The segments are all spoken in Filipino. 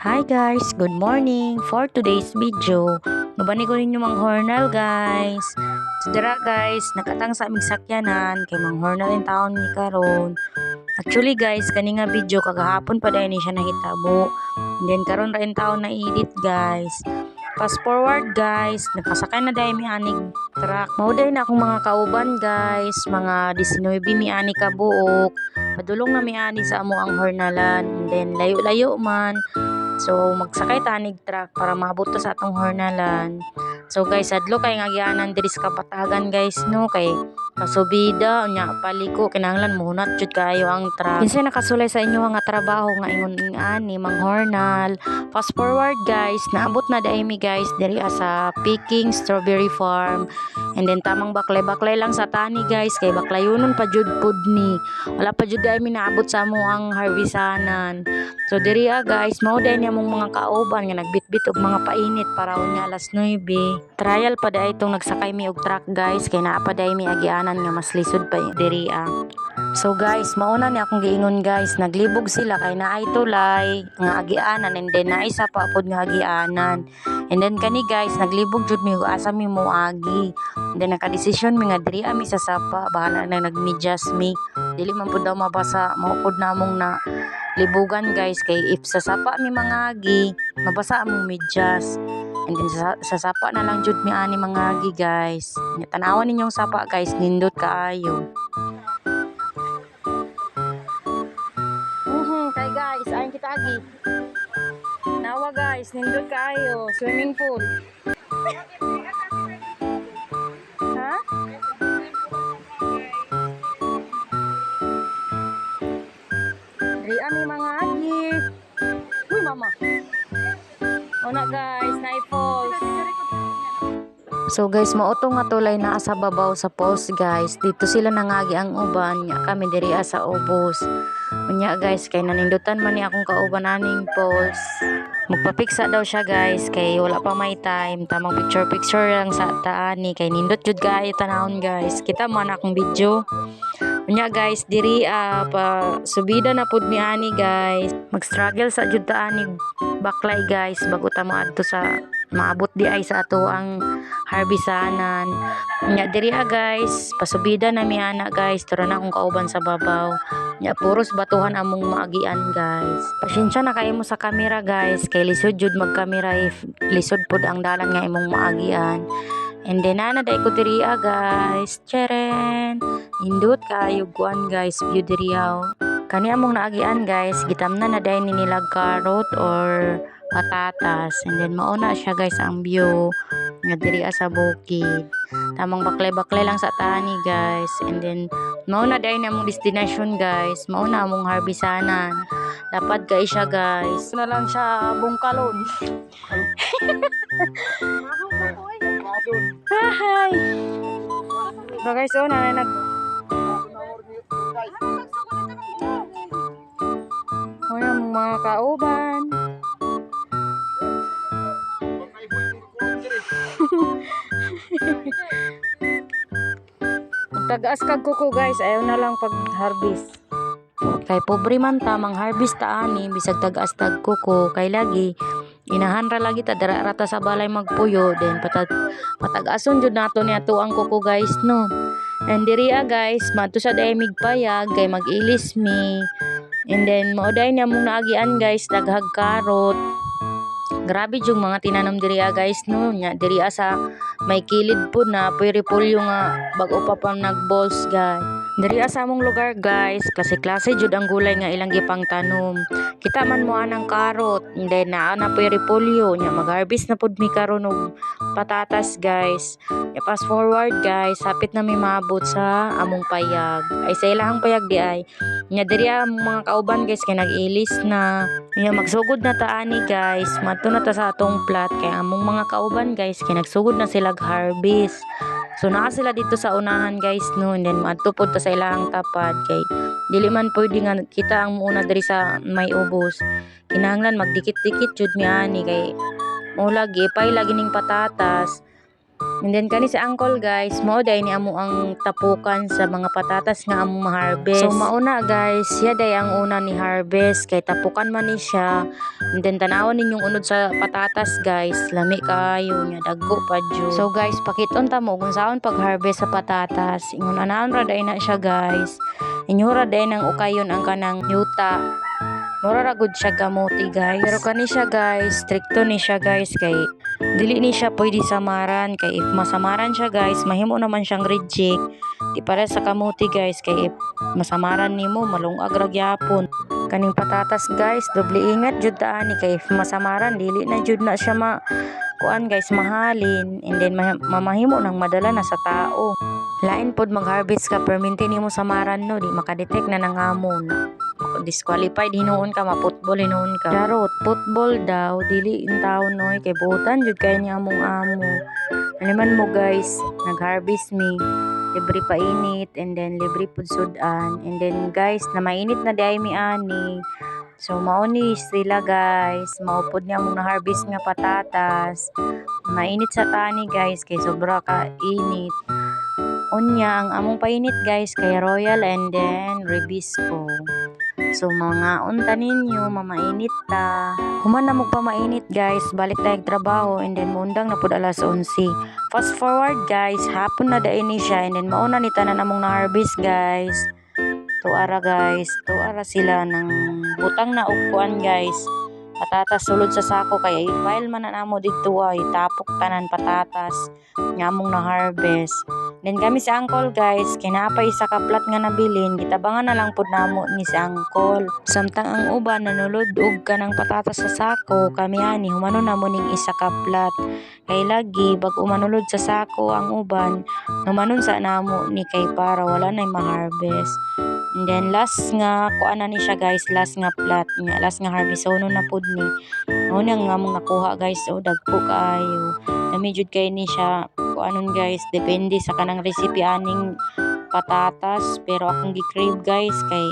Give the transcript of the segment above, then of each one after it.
Hi guys, good morning. For today's video, nabani ko ninyo mang hornal guys. So dira guys, nakatang sa aming sakyanan kay mang hornal in taon ni karon. Actually guys, kani nga video kagahapon pa dahil ni siya nahitabo. And then karon ra in taon na edit guys. Fast forward guys, nakasakay na dahil mi anig truck. Mao dahil na akong mga kauban guys, mga 19 mi ani ka buok. Padulong na mi ani sa amo ang hornalan. And then layo-layo man. So magsakay tanig truck para maabot ta sa atong hornalan. So guys, adlo kay nga gianan diri sa kapatagan guys no kay pasubida unya paliko kinahanglan muhunat jud kayo ang truck. Kinsay nakasulay sa inyo nga trabaho nga ingon ani mang hornal. Fast forward guys, naabot na dai mi guys diri sa Peking Strawberry Farm. And then tamang baklay-baklay lang sa tani guys kay baklayonon pa jud pud ni. Wala pa jud dai mi naabot sa amo ang harvestanan. So diri guys, mao dai ni among mga kauban nga nagbitbit og mga painit para unya alas 9. Trial pa dai itong nagsakay mi og truck guys kay naa pa dai mi agianan nga mas lisod pa diri So guys, mauna ni akong giingon guys, naglibog sila kay naay tulay nga agianan and then naay sa pa pod nga agianan. And then kani guys, naglibog jud mi asa mi moagi. And then nakadesisyon mi nga diri mi sa sapa, bahala na nagmedyas mi. Dili man pud daw mabasa, mao pud namong na libugan guys kay if sa sapa mi mangagi, mabasa among medyas. And then sa sapa na lang jud mi ani mangagi guys. Tanawan ninyong sapa guys, nindot kaayo. Kay guys, ayon kita agi. Nawa guys, nindot kaayo, swimming pool. Ha? Diri ami mga agi. Uy mama. Una guys, night falls. So guys, mauto nga tulay na sa babaw sa falls guys. Dito sila nangagi ang uban, nya kami diri sa ubos. Unya guys, kay nanindutan man ni akong kauban aning falls. Magpapiksa daw siya guys, kay wala pa may time. Tamang picture lang sa taani, kay nindot jud kaayo tanahon guys. Kita man akong video. Unya guys, diri pa subida na pud mi ani guys. Mag-struggle sa jud ta ani baklay guys bago ta moadto sa maabot di ay sa ato ang harbisanan. Nya diri guys, pasubida na mi ana guys, tara na akong kauban sa babaw. Nya puros batuhan among maagian guys. Pasensya na kayo mo sa camera guys, kay lisod jud magkamera if lisod pud ang dalan nga imong maagian. And then ana day ko diri guys. Cheren. Indot kayo guan guys, view diri kani among naagian guys, gitamnan na day ni nilag carrot or patatas. And then mauna siya guys ang view nga diri sa bukid. Tamang baklay-baklay lang sa tani guys. And then mauna day na among destination guys. Mauna among harbisanan. Dapat guys siya guys. Na lang siya bungkalon. Hi. So guys, nag yung mga kauban. Tagaas kag kuko guys, ayaw na lang pag harvest. Kay pobre man tamang harvest ta ani bisag tagaas tag kuko kay lagi inahan ra lagi ta dara rata sa balay magpuyo then patag-ason jud nato ni ato ang kuko guys no. And diri guys, madto sa daymig payag kay mag-ilis mi. And then mauday na mong naagian guys, daghag karot. Grabe jung mga tinanom diri guys no. Nya diri sa may kilid po na pwede-pulyo nga bag-o pa pang nagballs guys. Diri sa among lugar guys, klase-klase jud ang gulay nga ilang gipang tanom. Kita man mo anang karot, and then naa na pwede-pulyo nya mag-harvest na pud mi karon og patatas guys. Fast forward guys, hapit na mi maabot sa among payag. Ay sa ilahang payag di ay. Nya diri mga kauban guys kay nag-ilis na. Nya magsugod na ta ani guys. Madto na ta sa atong plot kay among mga kauban guys kay nagsugod na sila harvest. So naa sila dito sa unahan guys no, and then madto pod ta sa ilahang tapad kay dili man pwede nga kita ang muna diri sa may ubos. Kinahanglan magdikit-dikit jud mi ani kay mo lagi pay lagi ning patatas. And then kani si uncle guys, mao day ni amo ang tapukan sa mga patatas nga among ma-harvest. So mauna guys, siya day ang una ni harvest kay tapukan man ni siya. And then tanawon ninyong unod sa patatas guys, lami kayo nya dagko pa jud. So guys, pakiton ta mo kung saan pag-harvest sa patatas. Ingon anaon ra day na siya guys. Inyo ra day nang ukayon ang kanang yuta. Mura ra gud siya gamuti guys. Pero kani siya guys, stricto ni siya guys kay dili ni siya pwede samaran kay if masamaran siya guys, mahimo naman siyang reject. Di para sa kamuti guys kay if masamaran nimo malungag ra gyapon. Kaning patatas guys, doble ingat jud ta ani kay if masamaran dili na jud na siya kuan guys mahalin and then mamahimo nang madala na sa tao. Lain pod mag-harvest ka perminti nimo samaran no, di makadetect na ng amon. Disqualified hinuon ka, ma-football hinuon ka. Charot, football daw, dili in taon noy, kay buutan jud kay niya among amo. Aliman mo guys, nag-harvest mi, libre pa init, and then libre pud sudan, and then guys, na mainit na di mi ani. So mauni sila guys, maupod niya among na-harvest nga patatas. Mainit sa tani guys, kay sobra ka init. Unya, ang among painit guys, kay Royal and then Ribisco. So mga unta ninyo, mamainit ta. Human na magpamainit guys, balik tayong trabaho and then mundang na pud alas 11. Fast forward guys, hapon na dain ni siya and then mauna ni tanan among na-harvest guys. Tuara guys, tuara sila ng butang na upuan guys. Patatas sulod sa sako kaya i-file man na namo dito ay tapok tanan patatas nga among na-harvest. Then kami si uncle guys, kinapay sa kaplat nga nabilin, gitabangan na lang pud namo ni si uncle. Samtang ang uban nanulod og kanang patatas sa sako, kami ani humanon namo ning isa kaplat. Kay lagi bag umanulod sa sako ang uban, humanon sa namo ni kay para wala na ma-harvest. And then last nga kuan na ni siya guys, last nga plat nga, last nga harvest so na pud ni. Mao nang nga mong nakuha guys, so dagko kaayo. Kami jud kay ni siya kuanon guys, depende sa kanang recipe aning patatas, pero akong gi-crave guys kay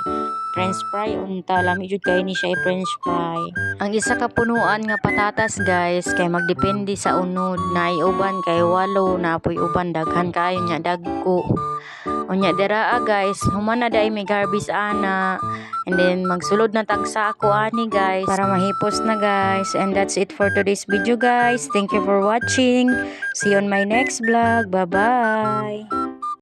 french fry unta, lami jud kay ni siya french fry. Ang isa ka punuan nga patatas guys kay magdepende sa unod, naay uban kay 8, napoy uban daghan kaayo nya dagko. Unya dira guys, human na day may garbis ana. And then magsulod na tagsa ako ani guys para mahipos na guys. And that's it for today's video guys. Thank you for watching. See you on my next vlog. Bye bye.